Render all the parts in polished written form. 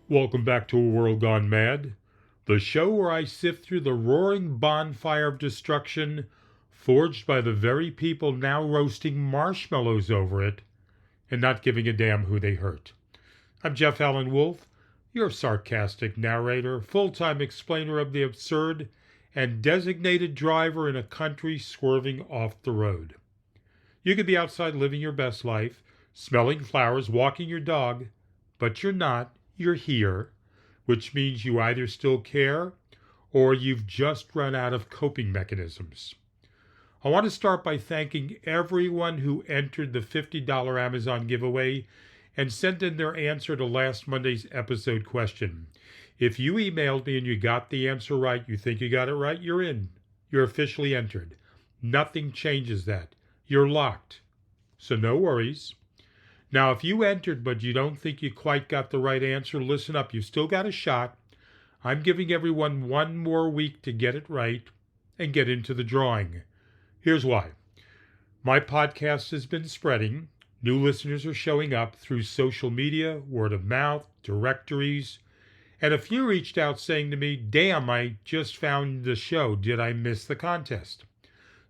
Welcome back to A World Gone Mad, the show where I sift through the roaring bonfire of destruction forged by the very people now roasting marshmallows over it and not giving a damn who they hurt. I'm Jeff Allen Wolfe, your sarcastic narrator, full-time explainer of the absurd, and designated driver in a country swerving off the road. You could be outside living your best life, smelling flowers, walking your dog, but you're not. You're here, which means you either still care or you've just run out of coping mechanisms. I want to start by thanking everyone who entered the $50 Amazon giveaway and sent in their answer to last Monday's episode question. If you emailed me and you got the answer right, you think you got it right, you're in. You're officially entered. Nothing changes that. You're locked. So no worries. Now, if you entered but you don't think you quite got the right answer, listen up. You've still got a shot. I'm giving everyone one more week to get it right and get into the drawing. Here's why. My podcast has been spreading. New listeners are showing up through social media, word of mouth, directories, and a few reached out saying to me, "Damn, I just found the show. Did I miss the contest?"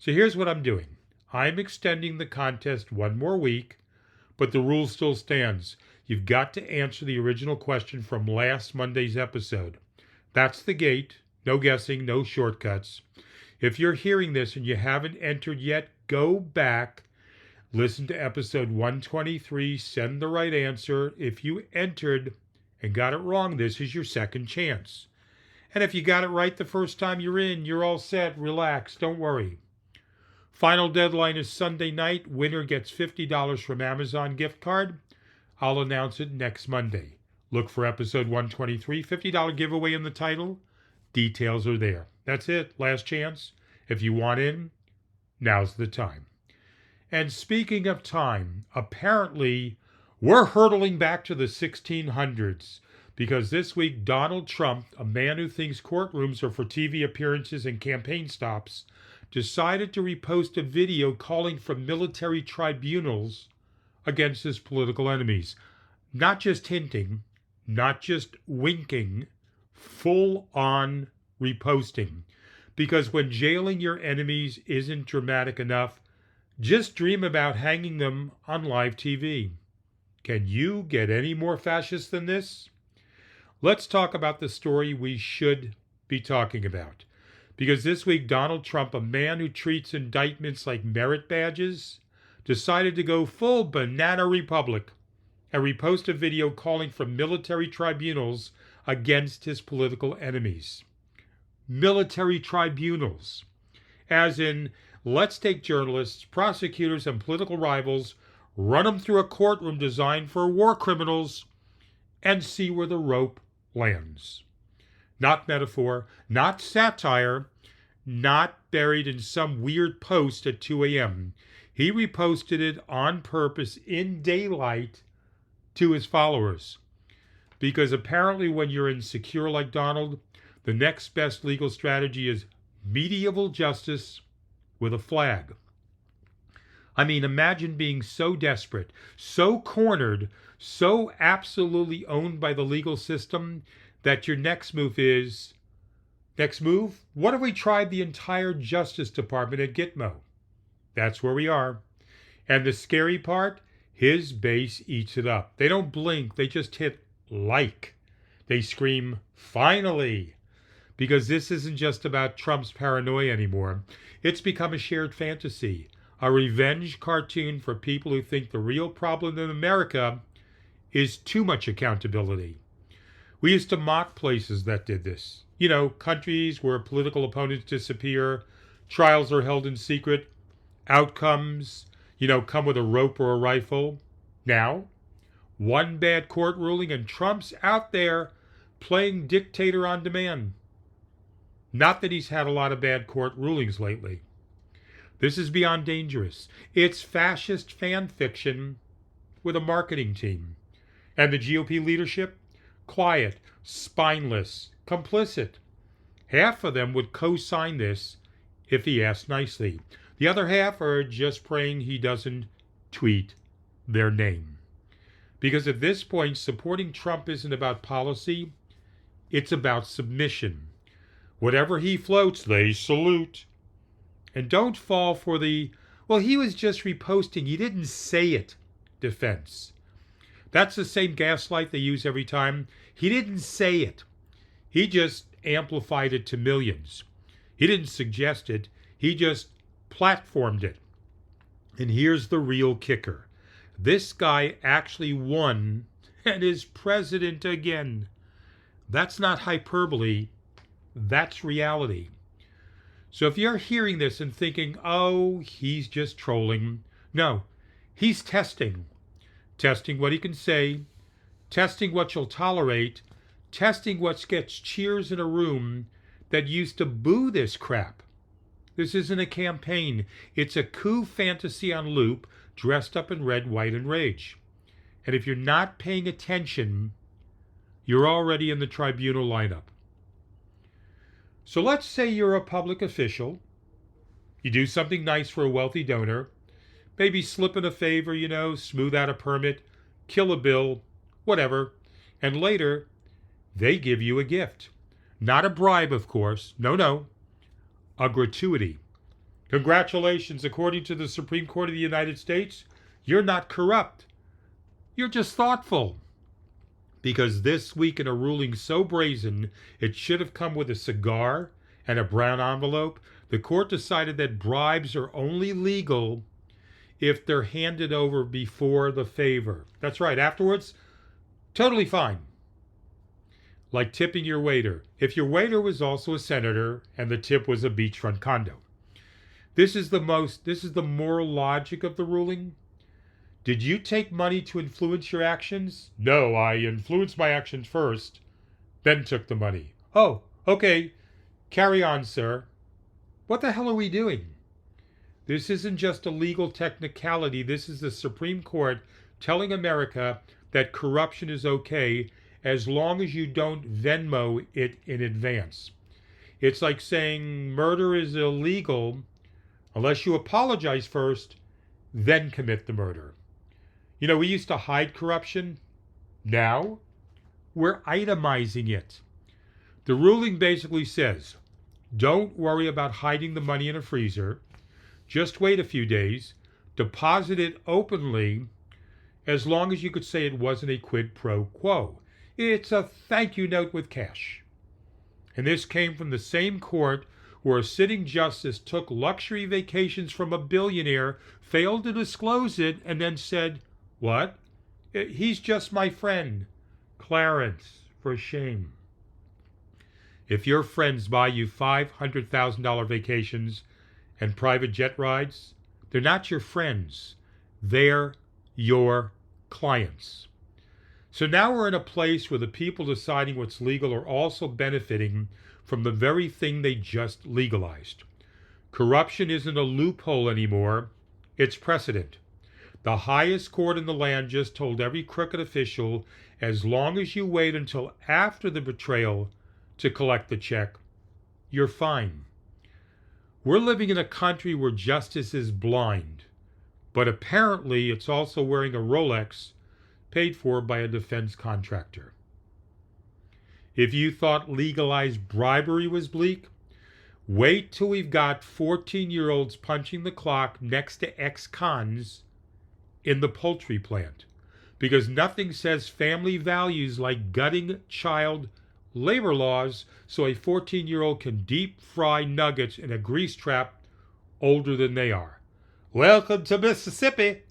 So here's what I'm doing. I'm extending the contest one more week. But the rule still stands. You've got to answer the original question from last Monday's episode. That's the gate. No guessing, no shortcuts. If you're hearing this and you haven't entered yet, go back, listen to episode 123, send the right answer. If you entered and got it wrong, this is your second chance. And if you got it right the first time you're in, you're all set. Relax. Don't worry. Final deadline is Sunday night. Winner gets $50 from Amazon gift card. I'll announce it next Monday. Look for episode 123, $50 giveaway in the title. Details are there. That's it. Last chance. If you want in, now's the time. And speaking of time, apparently we're hurtling back to the 1600s because this week Donald Trump, a man who thinks courtrooms are for TV appearances and campaign stops, decided to repost a video calling for military tribunals against his political enemies. Not just hinting, not just winking, full-on reposting. Because when jailing your enemies isn't dramatic enough, just dream about hanging them on live TV. Can you get any more fascist than this? Let's talk about the story we should be talking about. Because this week, Donald Trump, a man who treats indictments like merit badges, decided to go full banana republic and repost a video calling for military tribunals against his political enemies. Military tribunals. As in, let's take journalists, prosecutors, and political rivals, run them through a courtroom designed for war criminals, and see where the rope lands. Not metaphor, not satire, not buried in some weird post at 2 a.m. He reposted it on purpose in daylight to his followers. Because apparently when you're insecure like Donald, the next best legal strategy is medieval justice with a flag. I mean, imagine being so desperate, so cornered, so absolutely owned by the legal system that your next move is, what if we tried the entire Justice Department at Gitmo? That's where we are. And the scary part, his base eats it up. They don't blink, they just hit like. They scream, finally. Because this isn't just about Trump's paranoia anymore. It's become a shared fantasy, a revenge cartoon for people who think the real problem in America is too much accountability. We used to mock places that did this. You know, countries where political opponents disappear, trials are held in secret, outcomes, come with a rope or a rifle. Now, one bad court ruling and Trump's out there playing dictator on demand. Not that he's had a lot of bad court rulings lately. This is beyond dangerous. It's fascist fan fiction with a marketing team. And the GOP leadership? Quiet, spineless, complicit. Half of them would co-sign this if he asked nicely. The other half are just praying he doesn't tweet their name. Because at this point, supporting Trump isn't about policy, it's about submission. Whatever he floats, they salute. And don't fall for the, well, he was just reposting, he didn't say it defense. That's the same gaslight they use every time. He didn't say it. He just amplified it to millions. He didn't suggest it. He just platformed it. And here's the real kicker. This guy actually won and is president again. That's not hyperbole. That's reality. So if you're hearing this and thinking, oh, he's just trolling. No, he's testing. Testing what he can say. Testing what you'll tolerate. Testing what gets cheers in a room that used to boo this crap. This isn't a campaign. It's a coup fantasy on loop, dressed up in red, white, and rage. And if you're not paying attention, you're already in the tribunal lineup. So let's say you're a public official. You do something nice for a wealthy donor. Maybe slip in a favor, smooth out a permit, kill a bill, whatever. And later, they give you a gift. Not a bribe, of course. No. A gratuity. Congratulations, according to the Supreme Court of the United States, you're not corrupt. You're just thoughtful. Because this week in a ruling so brazen, it should have come with a cigar and a brown envelope, the court decided that bribes are only legal if they're handed over before the favor. That's right. Afterwards, totally fine. Like tipping your waiter. If your waiter was also a senator and the tip was a beachfront condo. This is the moral logic of the ruling. Did you take money to influence your actions? No, I influenced my actions first, then took the money. Oh, okay. Carry on, sir. What the hell are we doing? This isn't just a legal technicality. This is the Supreme Court telling America that corruption is okay as long as you don't Venmo it in advance. It's like saying murder is illegal unless you apologize first, then commit the murder. We used to hide corruption. Now, we're itemizing it. The ruling basically says, don't worry about hiding the money in a freezer. Just wait a few days. Deposit it openly as long as you could say it wasn't a quid pro quo. It's a thank you note with cash. And this came from the same court where a sitting justice took luxury vacations from a billionaire, failed to disclose it, and then said, what? He's just my friend. Clarence, for shame. If your friends buy you $500,000 vacations and private jet rides, they're not your friends. They're your clients. So now we're in a place where the people deciding what's legal are also benefiting from the very thing they just legalized. Corruption isn't a loophole anymore. It's precedent. The highest court in the land just told every crooked official, as long as you wait until after the betrayal to collect the check, you're fine. We're living in a country where justice is blind, but apparently it's also wearing a Rolex paid for by a defense contractor. If you thought legalized bribery was bleak, wait till we've got 14-year-olds punching the clock next to ex-cons in the poultry plant. Because nothing says family values like gutting child labor laws so a 14-year-old can deep fry nuggets in a grease trap older than they are. Welcome to Mississippi,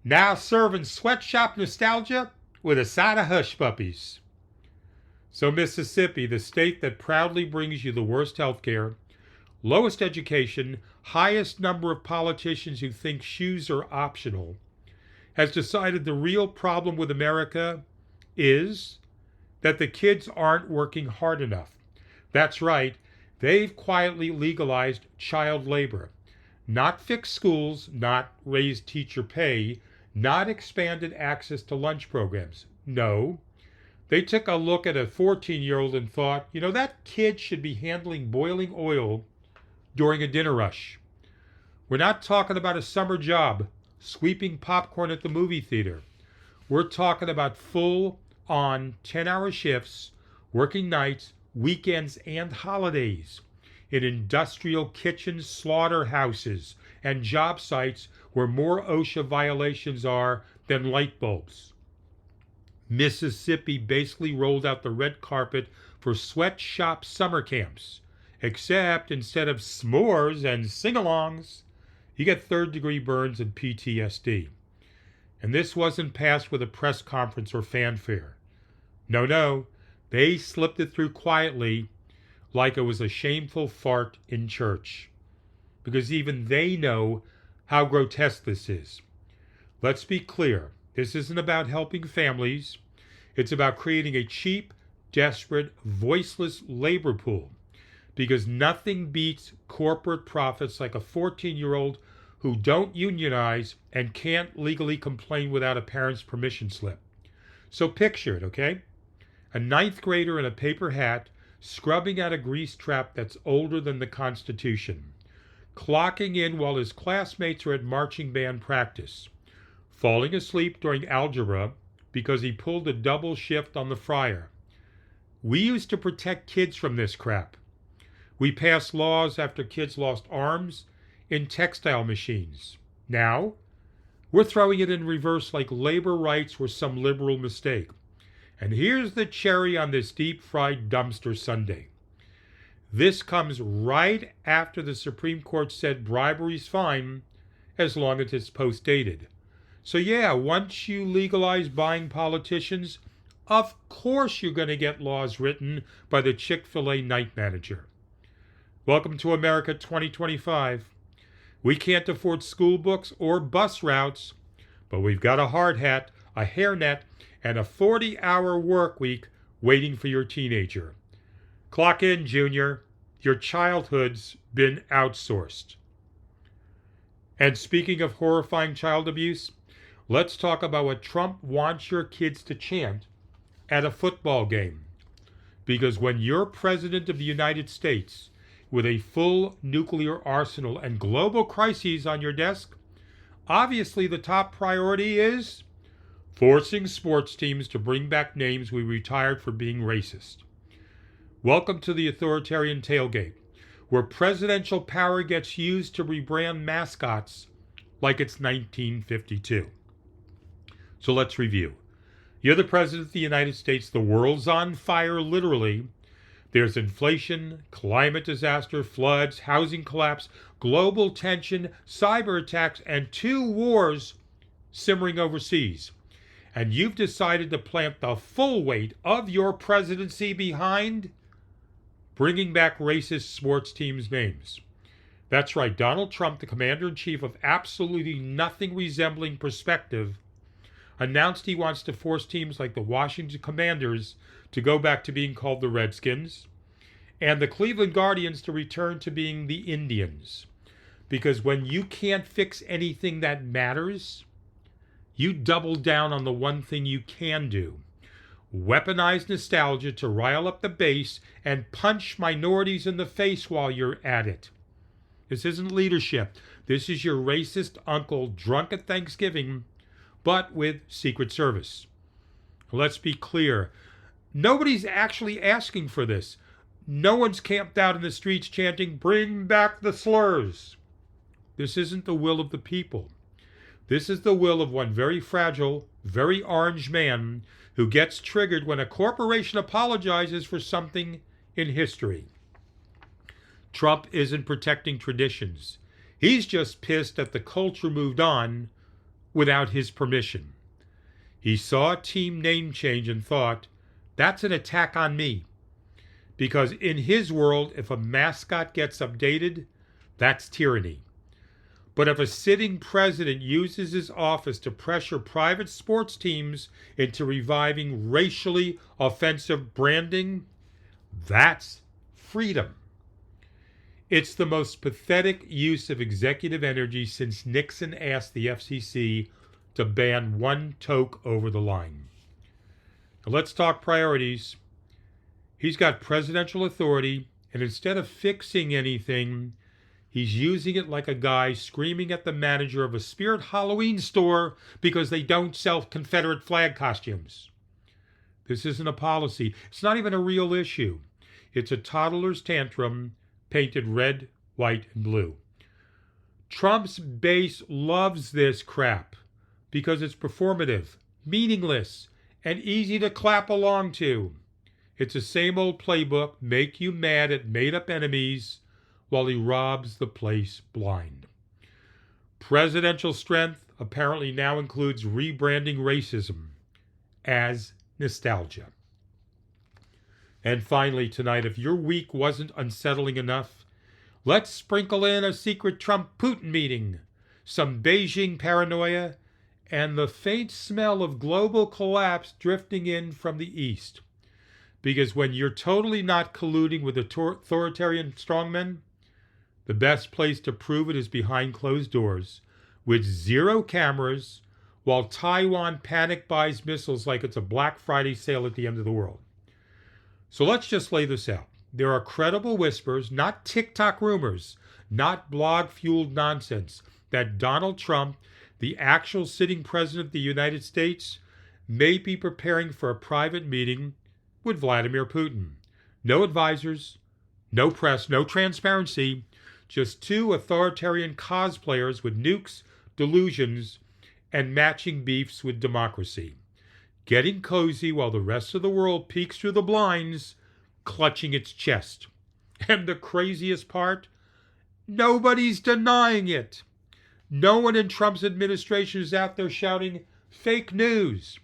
now serving sweatshop nostalgia with a side of hush puppies. So Mississippi, the state that proudly brings you the worst health care, lowest education, highest number of politicians who think shoes are optional, has decided the real problem with America is that the kids aren't working hard enough. That's right, they've quietly legalized child labor. Not fixed schools, not raised teacher pay, not expanded access to lunch programs. No, they took a look at a 14-year-old and thought, that kid should be handling boiling oil during a dinner rush. We're not talking about a summer job, sweeping popcorn at the movie theater. We're talking about full-on 10-hour shifts, working nights, weekends, and holidays in industrial kitchens, slaughterhouses, and job sites where more OSHA violations are than light bulbs. Mississippi basically rolled out the red carpet for sweatshop summer camps, except instead of s'mores and sing-alongs, you get third-degree burns and PTSD. And this wasn't passed with a press conference or fanfare. No, they slipped it through quietly like it was a shameful fart in church. Because even they know how grotesque this is. Let's be clear. This isn't about helping families. It's about creating a cheap, desperate, voiceless labor pool. Because nothing beats corporate profits like a 14-year-old who don't unionize and can't legally complain without a parent's permission slip. So picture it, okay? A ninth grader in a paper hat scrubbing at a grease trap that's older than the Constitution, clocking in while his classmates are at marching band practice, falling asleep during algebra because he pulled a double shift on the fryer. We used to protect kids from this crap. We passed laws after kids lost arms in textile machines. Now, we're throwing it in reverse like labor rights were some liberal mistake. And here's the cherry on this deep-fried dumpster sundae. This comes right after the Supreme Court said bribery's fine as long as it's post-dated. So yeah, once you legalize buying politicians, of course you're going to get laws written by the Chick-fil-A night manager. Welcome to America 2025. We can't afford school books or bus routes, but we've got a hard hat, a hairnet, and a 40-hour work week waiting for your teenager. Clock in, Junior. Your childhood's been outsourced. And speaking of horrifying child abuse, let's talk about what Trump wants your kids to chant at a football game. Because when you're President of the United States with a full nuclear arsenal and global crises on your desk, obviously the top priority is forcing sports teams to bring back names we retired for being racist. Welcome to the authoritarian tailgate, where presidential power gets used to rebrand mascots like it's 1952. So let's review. You're the President of the United States. The world's on fire, literally. There's inflation, climate disaster, floods, housing collapse, global tension, cyber attacks, and 2 wars simmering overseas. And you've decided to plant the full weight of your presidency behind bringing back racist sports teams' names. That's right, Donald Trump, the commander-in-chief of absolutely nothing resembling perspective, announced he wants to force teams like the Washington Commanders to go back to being called the Redskins, and the Cleveland Guardians to return to being the Indians. Because when you can't fix anything that matters, you double down on the one thing you can do. Weaponize nostalgia to rile up the base and punch minorities in the face while you're at it. This isn't leadership. This is your racist uncle drunk at Thanksgiving, but with Secret Service. Let's be clear. Nobody's actually asking for this. No one's camped out in the streets chanting, "Bring back the slurs." This isn't the will of the people. This is the will of one very fragile, very orange man who gets triggered when a corporation apologizes for something in history. Trump isn't protecting traditions. He's just pissed that the culture moved on without his permission. He saw a team name change and thought, that's an attack on me. Because in his world, if a mascot gets updated, that's tyranny. But if a sitting president uses his office to pressure private sports teams into reviving racially offensive branding, that's freedom. It's the most pathetic use of executive energy since Nixon asked the FCC to ban one toke over the line. Now let's talk priorities. He's got presidential authority, and instead of fixing anything, He's using it like a guy screaming at the manager of a Spirit Halloween store because they don't sell Confederate flag costumes. This isn't a policy. It's not even a real issue. It's a toddler's tantrum painted red, white, and blue. Trump's base loves this crap because it's performative, meaningless, and easy to clap along to. It's the same old playbook, make you mad at made-up enemies while he robs the place blind. Presidential strength apparently now includes rebranding racism as nostalgia. And finally tonight, if your week wasn't unsettling enough, let's sprinkle in a secret Trump-Putin meeting, some Beijing paranoia, and the faint smell of global collapse drifting in from the east. Because when you're totally not colluding with authoritarian strongmen, the best place to prove it is behind closed doors, with 0 cameras, while Taiwan panic buys missiles like it's a Black Friday sale at the end of the world. So let's just lay this out. There are credible whispers, not TikTok rumors, not blog-fueled nonsense, that Donald Trump, the actual sitting president of the United States, may be preparing for a private meeting with Vladimir Putin. No advisors, no press, no transparency, just 2 authoritarian cosplayers with nukes, delusions, and matching beefs with democracy, getting cozy while the rest of the world peeks through the blinds, clutching its chest. And the craziest part? Nobody's denying it. No one in Trump's administration is out there shouting fake news.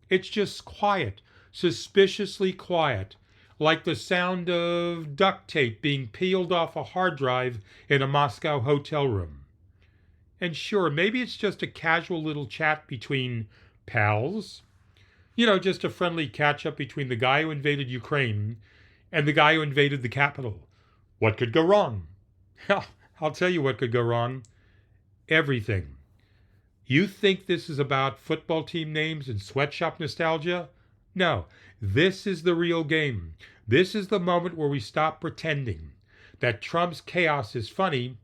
It's just quiet, suspiciously quiet, like the sound of duct tape being peeled off a hard drive in a Moscow hotel room. And sure, maybe it's just a casual little chat between pals. Just a friendly catch-up between the guy who invaded Ukraine and the guy who invaded the Capitol. What could go wrong? I'll tell you what could go wrong. Everything. You think this is about football team names and sweatshop nostalgia? No, this is the real game. This is the moment where we stop pretending that Trump's chaos is funny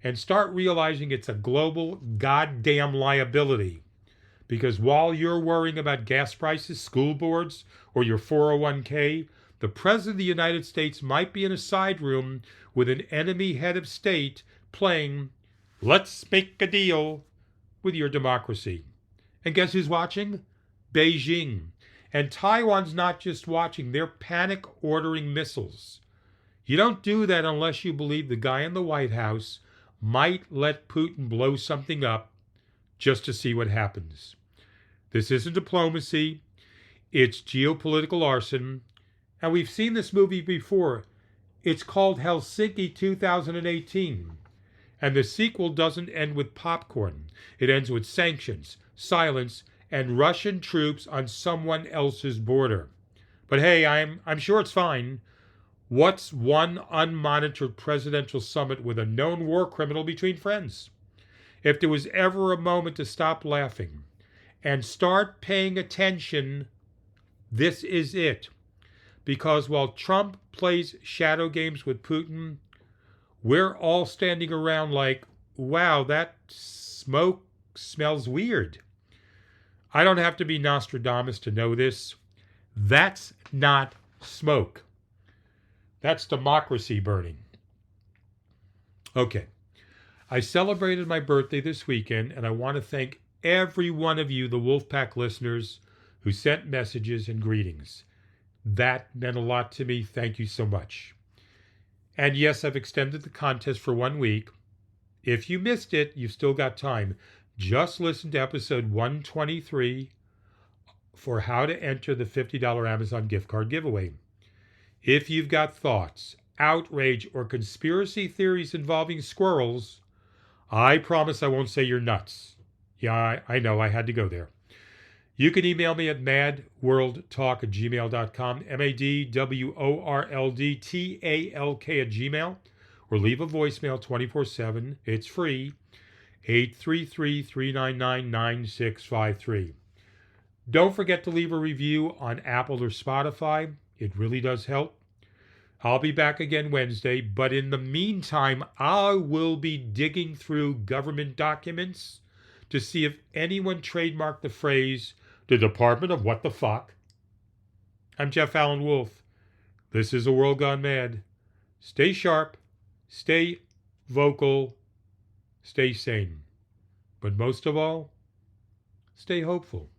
and start realizing it's a global goddamn liability. Because while you're worrying about gas prices, school boards, or your 401k, the President of the United States might be in a side room with an enemy head of state playing "Let's make a deal" with your democracy. And guess who's watching? Beijing. And Taiwan's not just watching, they're panic ordering missiles. You don't do that unless you believe the guy in the White House might let Putin blow something up just to see what happens. This isn't diplomacy, it's geopolitical arson. And we've seen this movie before. It's called Helsinki 2018. And the sequel doesn't end with popcorn. It ends with sanctions, silence, and Russian troops on someone else's border. But hey, I'm sure it's fine. What's one unmonitored presidential summit with a known war criminal between friends? If there was ever a moment to stop laughing and start paying attention, this is it. Because while Trump plays shadow games with Putin, we're all standing around like, wow, that smoke smells weird. I don't have to be Nostradamus to know this. That's not smoke. That's democracy burning. Okay. I celebrated my birthday this weekend, and I want to thank every one of you, the Wolfpack listeners, who sent messages and greetings. That meant a lot to me. Thank you so much. And yes, I've extended the contest for 1 week. If you missed it, you've still got time. Just listen to episode 123 for how to enter the $50 Amazon gift card giveaway. If you've got thoughts, outrage, or conspiracy theories involving squirrels, I promise I won't say you're nuts. Yeah, I know, I had to go there. You can email me at madworldtalk@gmail.com, madworldtalk@gmail, or leave a voicemail 24/7. It's free, 833-399-9653. Don't forget to leave a review on Apple or Spotify. It really does help. I'll be back again Wednesday, but in the meantime, I will be digging through government documents to see if anyone trademarked the phrase, the Department of What the Fuck. I'm Jeff Allen Wolf. This is A World Gone Mad. Stay sharp, stay vocal, stay sane. But most of all, stay hopeful.